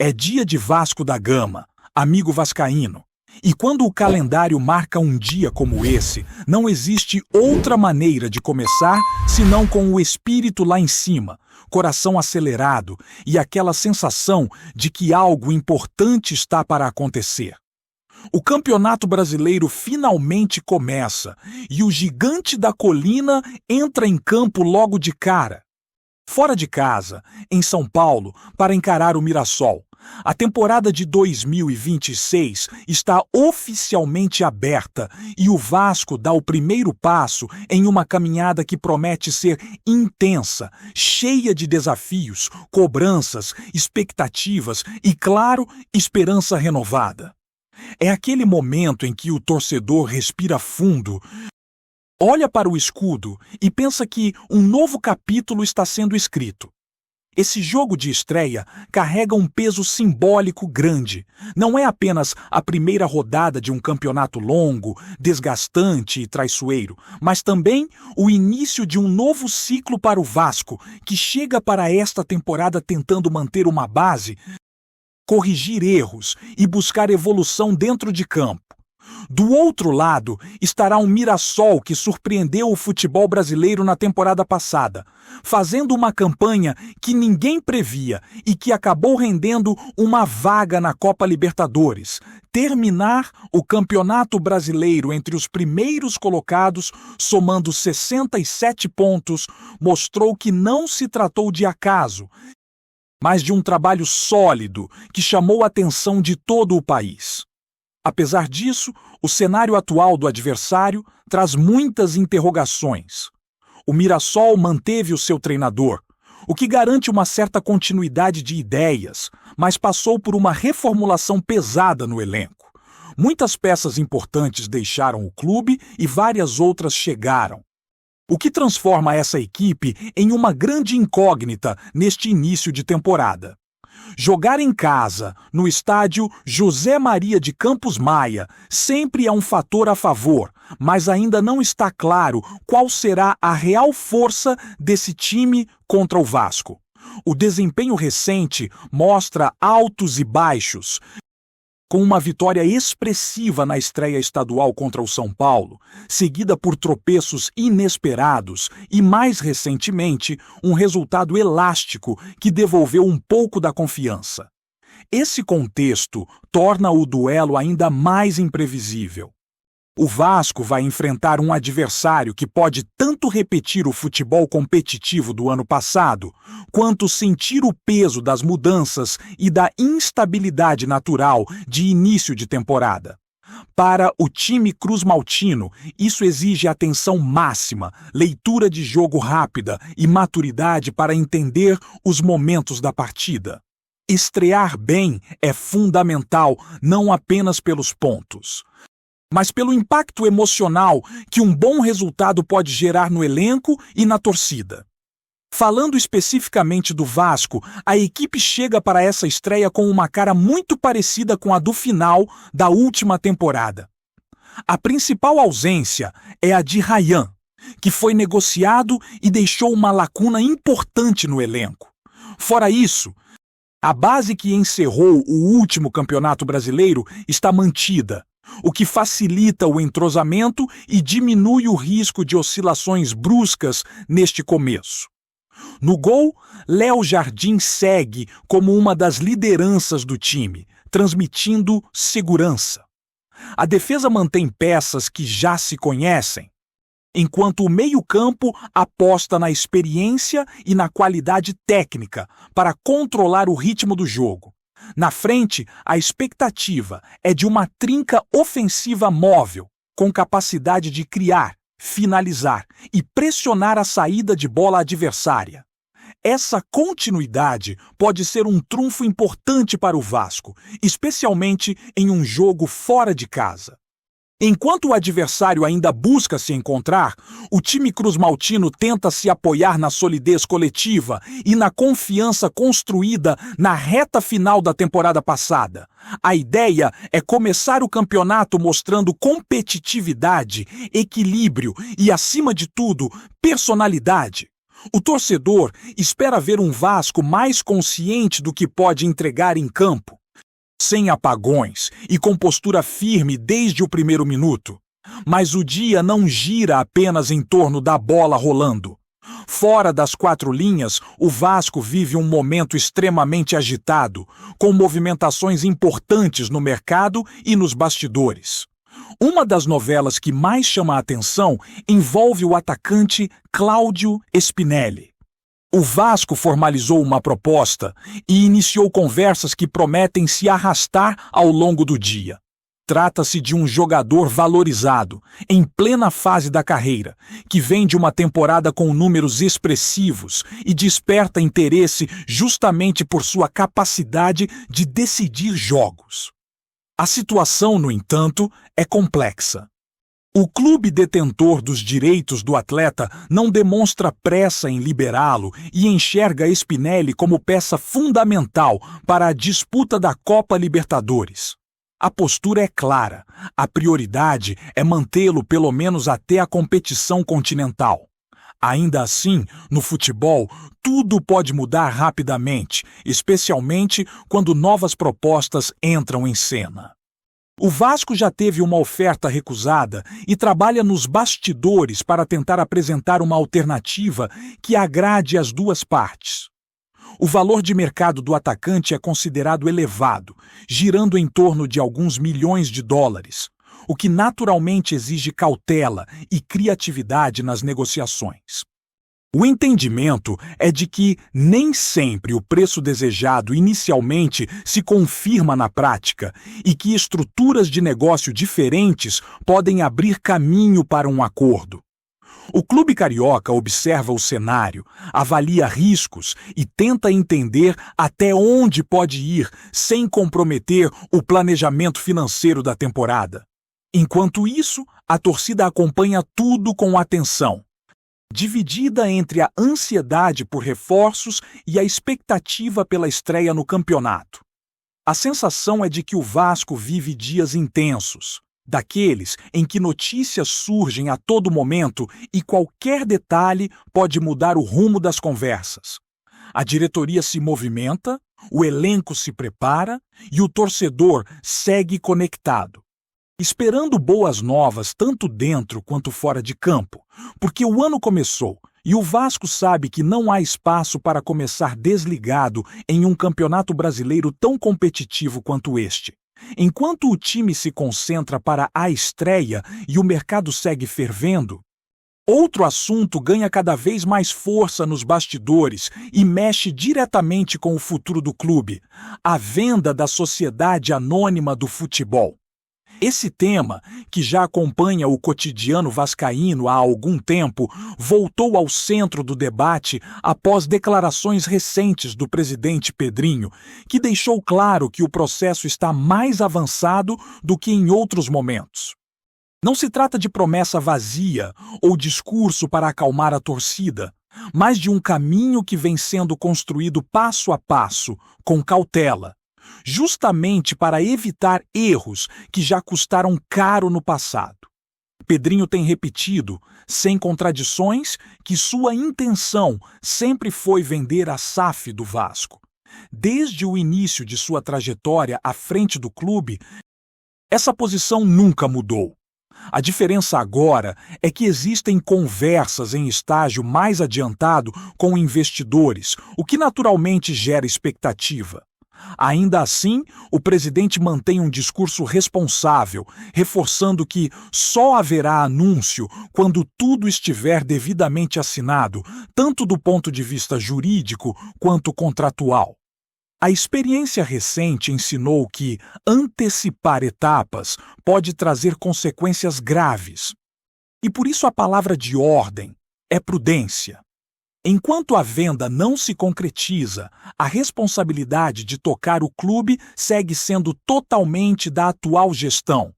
É dia de Vasco da Gama, amigo vascaíno. E quando o calendário marca um dia como esse, não existe outra maneira de começar senão com o espírito lá em cima, coração acelerado e aquela sensação de que algo importante está para acontecer. O Campeonato Brasileiro finalmente começa e o gigante da colina entra em campo logo de cara. Fora de casa, em São Paulo, para encarar o Mirassol. A temporada de 2026 está oficialmente aberta e o Vasco dá o primeiro passo em uma caminhada que promete ser intensa, cheia de desafios, cobranças, expectativas e, claro, esperança renovada. É aquele momento em que o torcedor respira fundo, olha para o escudo e pensa que um novo capítulo está sendo escrito. Esse jogo de estreia carrega um peso simbólico grande. Não é apenas a primeira rodada de um campeonato longo, desgastante e traiçoeiro, mas também o início de um novo ciclo para o Vasco, que chega para esta temporada tentando manter uma base, corrigir erros e buscar evolução dentro de campo. Do outro lado estará um Mirassol que surpreendeu o futebol brasileiro na temporada passada, fazendo uma campanha que ninguém previa e que acabou rendendo uma vaga na Copa Libertadores. Terminar o Campeonato Brasileiro entre os primeiros colocados, somando 67 pontos, mostrou que não se tratou de acaso, mas de um trabalho sólido que chamou a atenção de todo o país. Apesar disso, o cenário atual do adversário traz muitas interrogações. O Mirassol manteve o seu treinador, o que garante uma certa continuidade de ideias, mas passou por uma reformulação pesada no elenco. Muitas peças importantes deixaram o clube e várias outras chegaram, o que transforma essa equipe em uma grande incógnita neste início de temporada. Jogar em casa, no estádio José Maria de Campos Maia, sempre é um fator a favor, mas ainda não está claro qual será a real força desse time contra o Vasco. O desempenho recente mostra altos e baixos, com uma vitória expressiva na estreia estadual contra o São Paulo, seguida por tropeços inesperados e, mais recentemente, um resultado elástico que devolveu um pouco da confiança. Esse contexto torna o duelo ainda mais imprevisível. O Vasco vai enfrentar um adversário que pode tanto repetir o futebol competitivo do ano passado, quanto sentir o peso das mudanças e da instabilidade natural de início de temporada. Para o time cruzmaltino, isso exige atenção máxima, leitura de jogo rápida e maturidade para entender os momentos da partida. Estrear bem é fundamental, não apenas pelos pontos, mas pelo impacto emocional que um bom resultado pode gerar no elenco e na torcida. Falando especificamente do Vasco, a equipe chega para essa estreia com uma cara muito parecida com a do final da última temporada. A principal ausência é a de Ryan, que foi negociado e deixou uma lacuna importante no elenco. Fora isso, a base que encerrou o último Campeonato Brasileiro está mantida, o que facilita o entrosamento e diminui o risco de oscilações bruscas neste começo. No gol, Léo Jardim segue como uma das lideranças do time, transmitindo segurança. A defesa mantém peças que já se conhecem, enquanto o meio-campo aposta na experiência e na qualidade técnica para controlar o ritmo do jogo. Na frente, a expectativa é de uma trinca ofensiva móvel, com capacidade de criar, finalizar e pressionar a saída de bola adversária. Essa continuidade pode ser um trunfo importante para o Vasco, especialmente em um jogo fora de casa. Enquanto o adversário ainda busca se encontrar, o time cruzmaltino tenta se apoiar na solidez coletiva e na confiança construída na reta final da temporada passada. A ideia é começar o campeonato mostrando competitividade, equilíbrio e, acima de tudo, personalidade. O torcedor espera ver um Vasco mais consciente do que pode entregar em campo, sem apagões e com postura firme desde o primeiro minuto. Mas o dia não gira apenas em torno da bola rolando. Fora das quatro linhas, o Vasco vive um momento extremamente agitado, com movimentações importantes no mercado e nos bastidores. Uma das novelas que mais chama a atenção envolve o atacante Cláudio Spinelli. O Vasco formalizou uma proposta e iniciou conversas que prometem se arrastar ao longo do dia. Trata-se de um jogador valorizado, em plena fase da carreira, que vem de uma temporada com números expressivos e desperta interesse justamente por sua capacidade de decidir jogos. A situação, no entanto, é complexa. O clube detentor dos direitos do atleta não demonstra pressa em liberá-lo e enxerga Spinelli como peça fundamental para a disputa da Copa Libertadores. A postura é clara, a prioridade é mantê-lo pelo menos até a competição continental. Ainda assim, no futebol, tudo pode mudar rapidamente, especialmente quando novas propostas entram em cena. O Vasco já teve uma oferta recusada e trabalha nos bastidores para tentar apresentar uma alternativa que agrade as duas partes. O valor de mercado do atacante é considerado elevado, girando em torno de alguns milhões de dólares, o que naturalmente exige cautela e criatividade nas negociações. O entendimento é de que nem sempre o preço desejado inicialmente se confirma na prática e que estruturas de negócio diferentes podem abrir caminho para um acordo. O clube carioca observa o cenário, avalia riscos e tenta entender até onde pode ir sem comprometer o planejamento financeiro da temporada. Enquanto isso, a torcida acompanha tudo com atenção, dividida entre a ansiedade por reforços e a expectativa pela estreia no campeonato. A sensação é de que o Vasco vive dias intensos, daqueles em que notícias surgem a todo momento e qualquer detalhe pode mudar o rumo das conversas. A diretoria se movimenta, o elenco se prepara e o torcedor segue conectado, esperando boas novas tanto dentro quanto fora de campo, porque o ano começou e o Vasco sabe que não há espaço para começar desligado em um campeonato brasileiro tão competitivo quanto este. Enquanto o time se concentra para a estreia e o mercado segue fervendo, outro assunto ganha cada vez mais força nos bastidores e mexe diretamente com o futuro do clube: a venda da Sociedade Anônima do Futebol. Esse tema, que já acompanha o cotidiano vascaíno há algum tempo, voltou ao centro do debate após declarações recentes do presidente Pedrinho, que deixou claro que o processo está mais avançado do que em outros momentos. Não se trata de promessa vazia ou discurso para acalmar a torcida, mas de um caminho que vem sendo construído passo a passo, com cautela, justamente para evitar erros que já custaram caro no passado. Pedrinho tem repetido, sem contradições, que sua intenção sempre foi vender a SAF do Vasco. Desde o início de sua trajetória à frente do clube, essa posição nunca mudou. A diferença agora é que existem conversas em estágio mais adiantado com investidores, o que naturalmente gera expectativa. Ainda assim, o presidente mantém um discurso responsável, reforçando que só haverá anúncio quando tudo estiver devidamente assinado, tanto do ponto de vista jurídico quanto contratual. A experiência recente ensinou que antecipar etapas pode trazer consequências graves. E por isso a palavra de ordem é prudência. Enquanto a venda não se concretiza, a responsabilidade de tocar o clube segue sendo totalmente da atual gestão.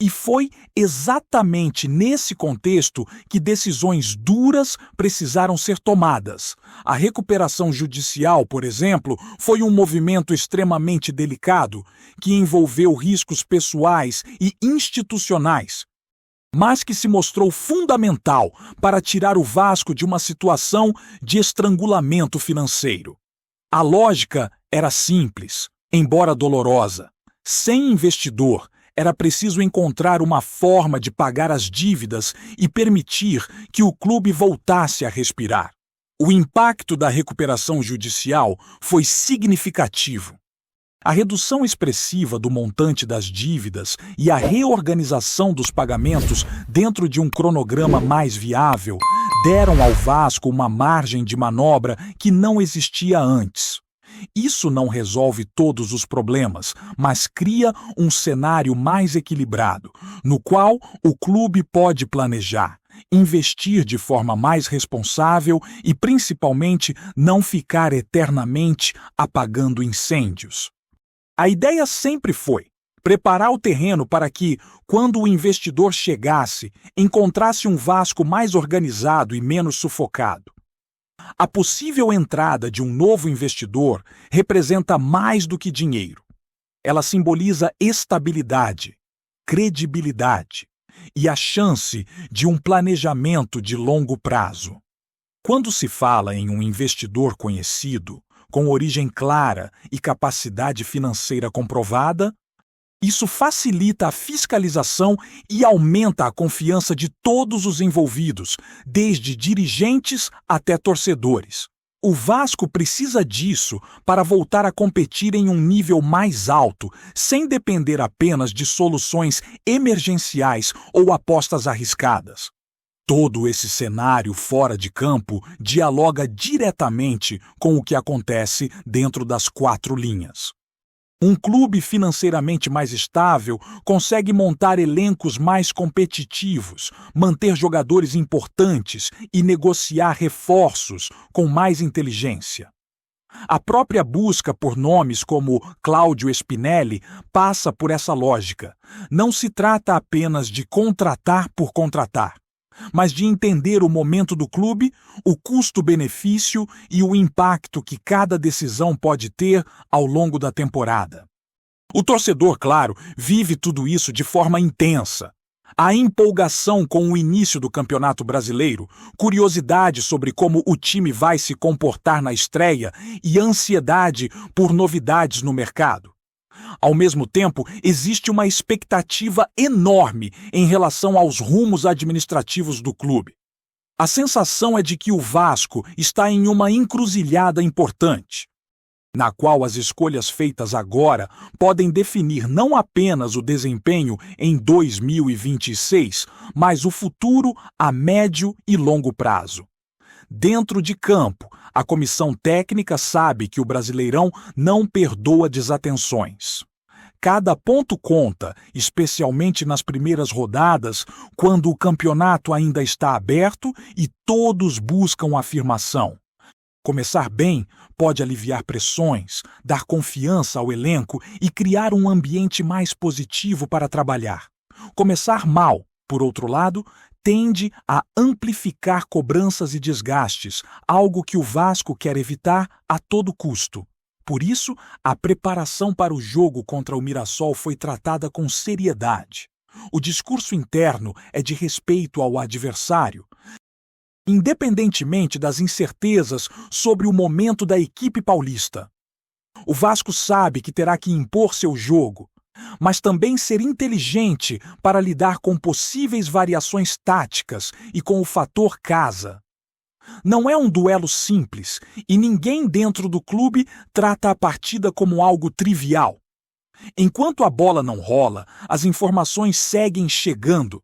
E foi exatamente nesse contexto que decisões duras precisaram ser tomadas. A recuperação judicial, por exemplo, foi um movimento extremamente delicado, que envolveu riscos pessoais e institucionais. mas que se mostrou fundamental para tirar o Vasco de uma situação de estrangulamento financeiro. A lógica era simples, embora dolorosa. Sem investidor, era preciso encontrar uma forma de pagar as dívidas e permitir que o clube voltasse a respirar. O impacto da recuperação judicial foi significativo. A redução expressiva do montante das dívidas e a reorganização dos pagamentos dentro de um cronograma mais viável deram ao Vasco uma margem de manobra que não existia antes. Isso não resolve todos os problemas, mas cria um cenário mais equilibrado, no qual o clube pode planejar, investir de forma mais responsável e, principalmente, não ficar eternamente apagando incêndios. A ideia sempre foi preparar o terreno para que, quando o investidor chegasse, encontrasse um Vasco mais organizado e menos sufocado. A possível entrada de um novo investidor representa mais do que dinheiro. Ela simboliza estabilidade, credibilidade e a chance de um planejamento de longo prazo. Quando se fala em um investidor conhecido, com origem clara e capacidade financeira comprovada, isso facilita a fiscalização e aumenta a confiança de todos os envolvidos, desde dirigentes até torcedores. O Vasco precisa disso para voltar a competir em um nível mais alto, sem depender apenas de soluções emergenciais ou apostas arriscadas. Todo esse cenário fora de campo dialoga diretamente com o que acontece dentro das quatro linhas. Um clube financeiramente mais estável consegue montar elencos mais competitivos, manter jogadores importantes e negociar reforços com mais inteligência. A própria busca por nomes como Cláudio Spinelli passa por essa lógica. Não se trata apenas de contratar por contratar, mas de entender o momento do clube, o custo-benefício e o impacto que cada decisão pode ter ao longo da temporada. O torcedor, claro, vive tudo isso de forma intensa. A empolgação com o início do Campeonato Brasileiro, curiosidade sobre como o time vai se comportar na estreia e ansiedade por novidades no mercado. Ao mesmo tempo, existe uma expectativa enorme em relação aos rumos administrativos do clube. A sensação é de que o Vasco está em uma encruzilhada importante, na qual as escolhas feitas agora podem definir não apenas o desempenho em 2026, mas o futuro a médio e longo prazo. Dentro de campo, a comissão técnica sabe que o Brasileirão não perdoa desatenções. Cada ponto conta, especialmente nas primeiras rodadas, quando o campeonato ainda está aberto e todos buscam afirmação. Começar bem pode aliviar pressões, dar confiança ao elenco e criar um ambiente mais positivo para trabalhar. Começar mal, por outro lado, tende a amplificar cobranças e desgastes, algo que o Vasco quer evitar a todo custo. Por isso, a preparação para o jogo contra o Mirassol foi tratada com seriedade. O discurso interno é de respeito ao adversário, independentemente das incertezas sobre o momento da equipe paulista. O Vasco sabe que terá que impor seu jogo, mas também ser inteligente para lidar com possíveis variações táticas e com o fator casa. Não é um duelo simples e ninguém dentro do clube trata a partida como algo trivial. Enquanto a bola não rola, as informações seguem chegando.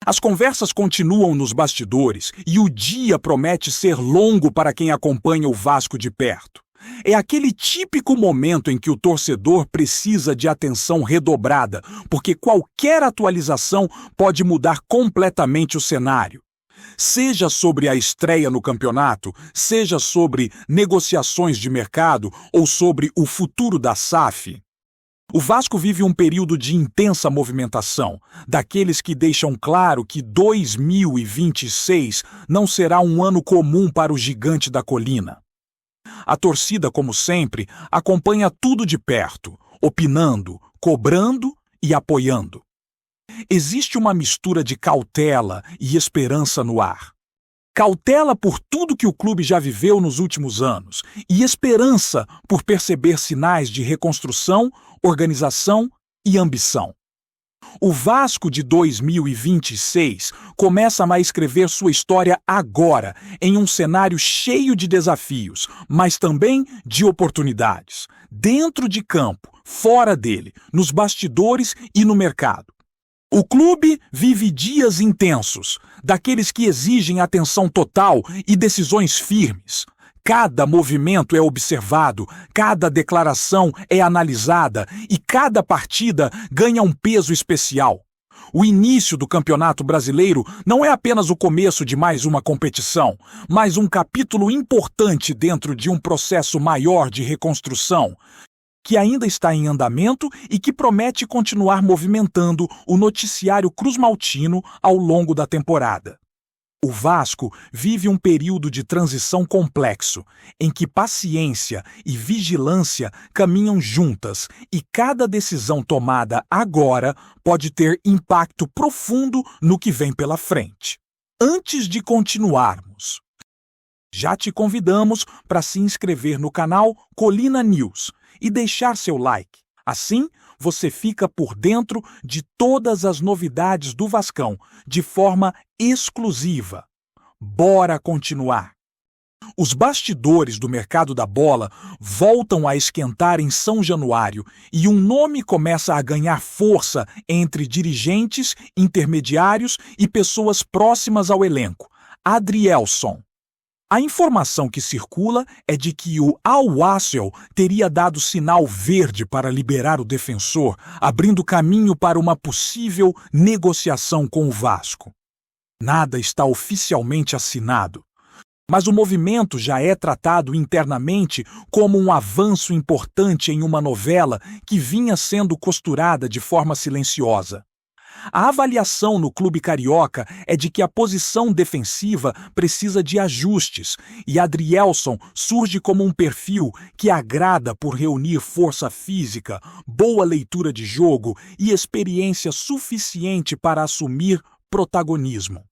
As conversas continuam nos bastidores e o dia promete ser longo para quem acompanha o Vasco de perto. É aquele típico momento em que o torcedor precisa de atenção redobrada, porque qualquer atualização pode mudar completamente o cenário. Seja sobre a estreia no campeonato, seja sobre negociações de mercado ou sobre o futuro da SAF. O Vasco vive um período de intensa movimentação, daqueles que deixam claro que 2026 não será um ano comum para o gigante da colina. A torcida, como sempre, acompanha tudo de perto, opinando, cobrando e apoiando. Existe uma mistura de cautela e esperança no ar. Cautela por tudo que o clube já viveu nos últimos anos e esperança por perceber sinais de reconstrução, organização e ambição. O Vasco de 2026 começa a escrever sua história agora, em um cenário cheio de desafios, mas também de oportunidades, dentro de campo, fora dele, nos bastidores e no mercado. O clube vive dias intensos, daqueles que exigem atenção total e decisões firmes. Cada movimento é observado, cada declaração é analisada e cada partida ganha um peso especial. O início do Campeonato Brasileiro não é apenas o começo de mais uma competição, mas um capítulo importante dentro de um processo maior de reconstrução, que ainda está em andamento e que promete continuar movimentando o noticiário cruzmaltino ao longo da temporada. O Vasco vive um período de transição complexo, em que paciência e vigilância caminham juntas e cada decisão tomada agora pode ter impacto profundo no que vem pela frente. Antes de continuarmos, já te convidamos para se inscrever no canal Colina News e deixar seu like. Assim, você fica por dentro de todas as novidades do Vascão, de forma exclusiva. Bora continuar! Os bastidores do mercado da bola voltam a esquentar em São Januário e um nome começa a ganhar força entre dirigentes, intermediários e pessoas próximas ao elenco: Adrielson. A informação que circula é de que o Al-Wassel teria dado sinal verde para liberar o defensor, abrindo caminho para uma possível negociação com o Vasco. Nada está oficialmente assinado, mas o movimento já é tratado internamente como um avanço importante em uma novela que vinha sendo costurada de forma silenciosa. A avaliação no clube carioca é de que a posição defensiva precisa de ajustes e Adrielson surge como um perfil que agrada por reunir força física, boa leitura de jogo e experiência suficiente para assumir protagonismo.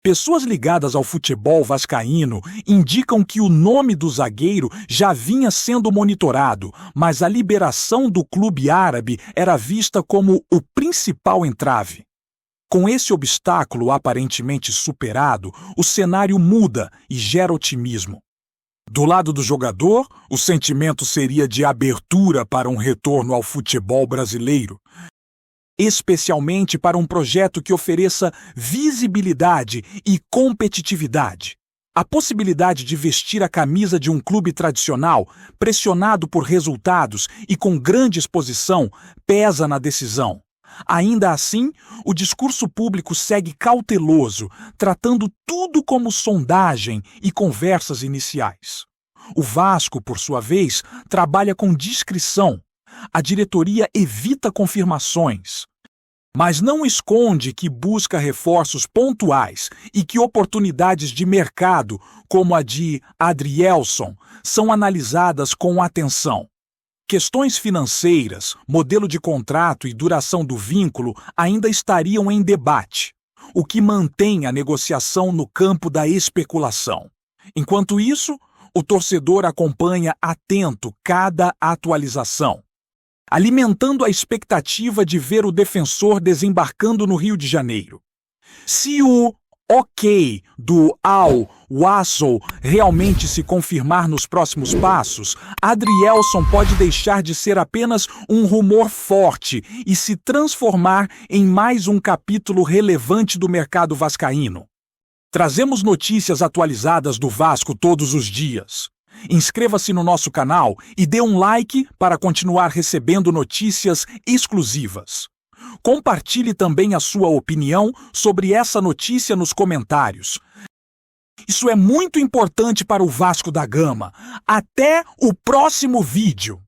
Pessoas ligadas ao futebol vascaíno indicam que o nome do zagueiro já vinha sendo monitorado, mas a liberação do clube árabe era vista como o principal entrave. Com esse obstáculo aparentemente superado, o cenário muda e gera otimismo. Do lado do jogador, o sentimento seria de abertura para um retorno ao futebol brasileiro, especialmente para um projeto que ofereça visibilidade e competitividade. A possibilidade de vestir a camisa de um clube tradicional, pressionado por resultados e com grande exposição, pesa na decisão. Ainda assim, o discurso público segue cauteloso, tratando tudo como sondagem e conversas iniciais. O Vasco, por sua vez, trabalha com discrição. A diretoria evita confirmações, mas não esconde que busca reforços pontuais e que oportunidades de mercado, como a de Adrielson, são analisadas com atenção. Questões financeiras, modelo de contrato e duração do vínculo ainda estariam em debate, o que mantém a negociação no campo da especulação. Enquanto isso, o torcedor acompanha atento cada atualização, alimentando a expectativa de ver o defensor desembarcando no Rio de Janeiro. Se o ok do Al-Wassel realmente se confirmar nos próximos passos, Adrielson pode deixar de ser apenas um rumor forte e se transformar em mais um capítulo relevante do mercado vascaíno. Trazemos notícias atualizadas do Vasco todos os dias. Inscreva-se no nosso canal e dê um like para continuar recebendo notícias exclusivas. Compartilhe também a sua opinião sobre essa notícia nos comentários. Isso é muito importante para o Vasco da Gama. Até o próximo vídeo!